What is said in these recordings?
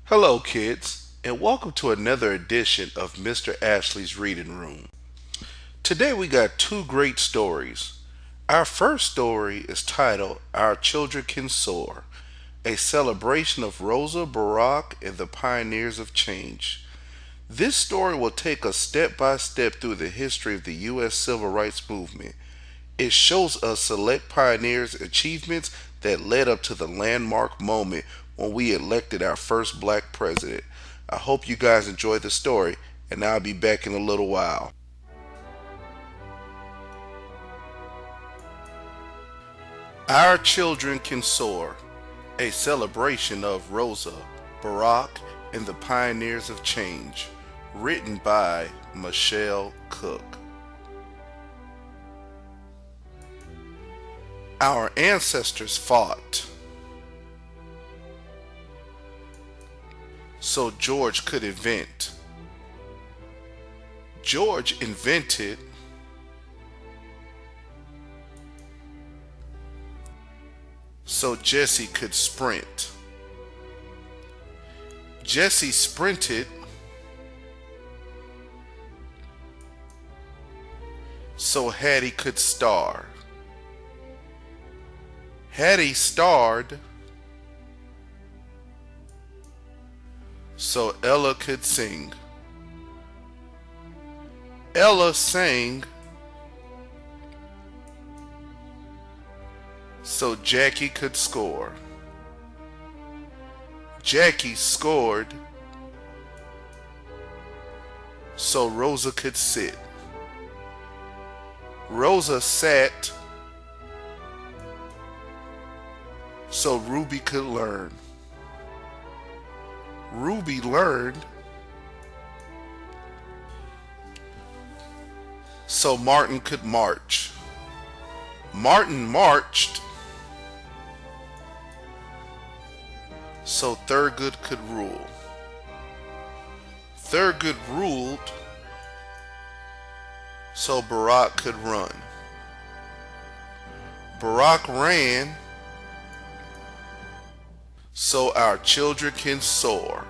Hello, kids, and welcome to another edition of Mr. Ashley's Reading Room. Today we got two great stories. Our first story is titled Our Children Can Soar, a celebration of Rosa Barack and the pioneers of change. This story will take us step by step through the history of the U.S. Civil Rights Movement. It shows us select pioneers' achievements that led up to the landmark moment when we elected our first black president. I hope you guys enjoy the story, and I'll be back in a little while. Our Children Can Soar, a celebration of Rosa, Barack, and the pioneers of change, written by Michelle Cook. Our ancestors fought so George could invent. George invented so Jesse could sprint. Jesse sprinted so Hattie could star. Hattie starred so Ella could sing. Ella sang so Jackie could score. Jackie scored so Rosa could sit. Rosa sat so Ruby could learn. Ruby learned so Martin could march. Martin marched so Thurgood could rule. Thurgood ruled so Barack could run. Barack ran so our children can soar,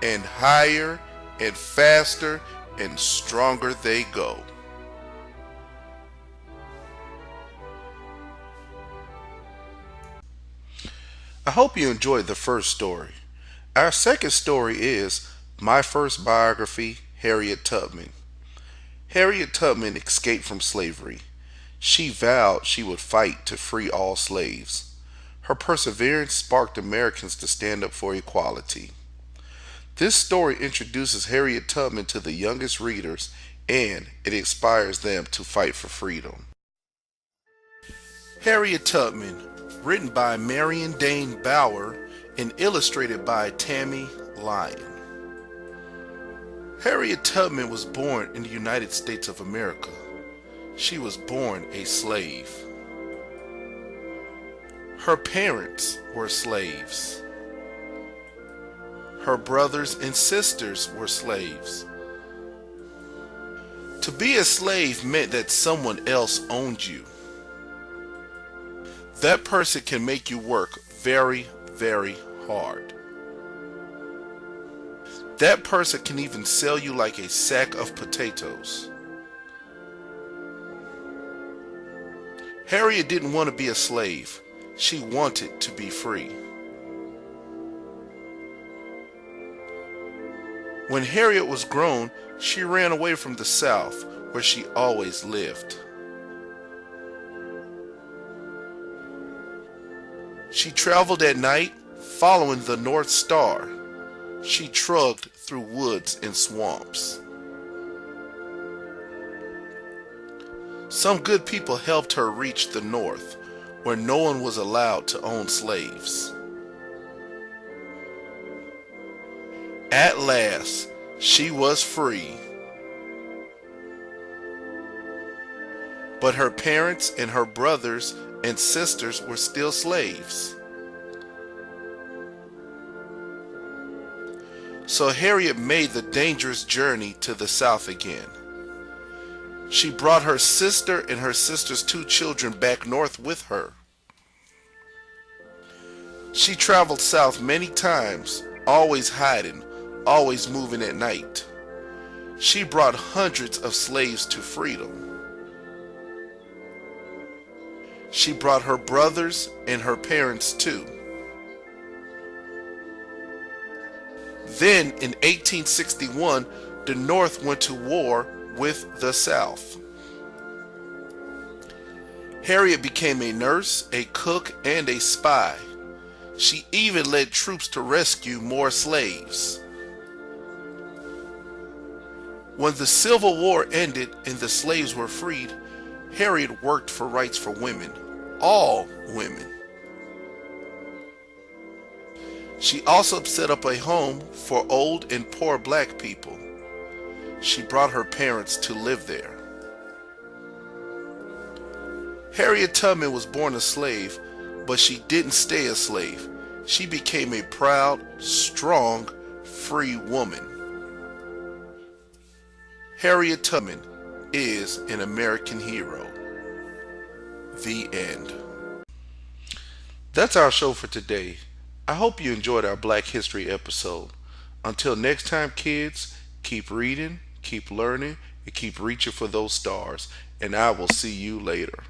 and higher and faster and stronger they go. I hope you enjoyed the first story. Our second story is My First Biography, Harriet Tubman. Harriet Tubman escaped from slavery. She vowed she would fight to free all slaves. Her perseverance sparked Americans to stand up for equality. This story introduces Harriet Tubman to the youngest readers, and it inspires them to fight for freedom. Harriet Tubman, written by Marion Dane Bauer and illustrated by Tammy Lyon. Harriet Tubman was born in the United States of America. She was born a slave. Her parents were slaves. Her brothers and sisters were slaves. To be a slave meant that someone else owned you. That person can make you work very, very hard. That person can even sell you like a sack of potatoes. Harriet didn't want to be a slave. She wanted to be free. When Harriet was grown, she ran away from the South, where she always lived. She traveled at night, following the North Star. She trudged through woods and swamps. Some good people helped her reach the North, where no one was allowed to own slaves. At last, she was free. But her parents and her brothers and sisters were still slaves. So Harriet made the dangerous journey to the South again. She brought her sister and her sister's 2 children back north with her. She traveled south many times, always hiding, always moving at night. She brought hundreds of slaves to freedom. She brought her brothers and her parents too. Then in 1861, the North went to war with the South. Harriet became a nurse, a cook, and a spy. She even led troops to rescue more slaves. When the Civil War ended and the slaves were freed, Harriet worked for rights for women, all women. She also set up a home for old and poor black people. She brought her parents to live there. Harriet Tubman was born a slave, but she didn't stay a slave. She became a proud, strong, free woman. Harriet Tubman is an American hero. The end. That's our show for today. I hope you enjoyed our Black History episode. Until next time, kids, keep reading, keep learning, and keep reaching for those stars. And I will see you later.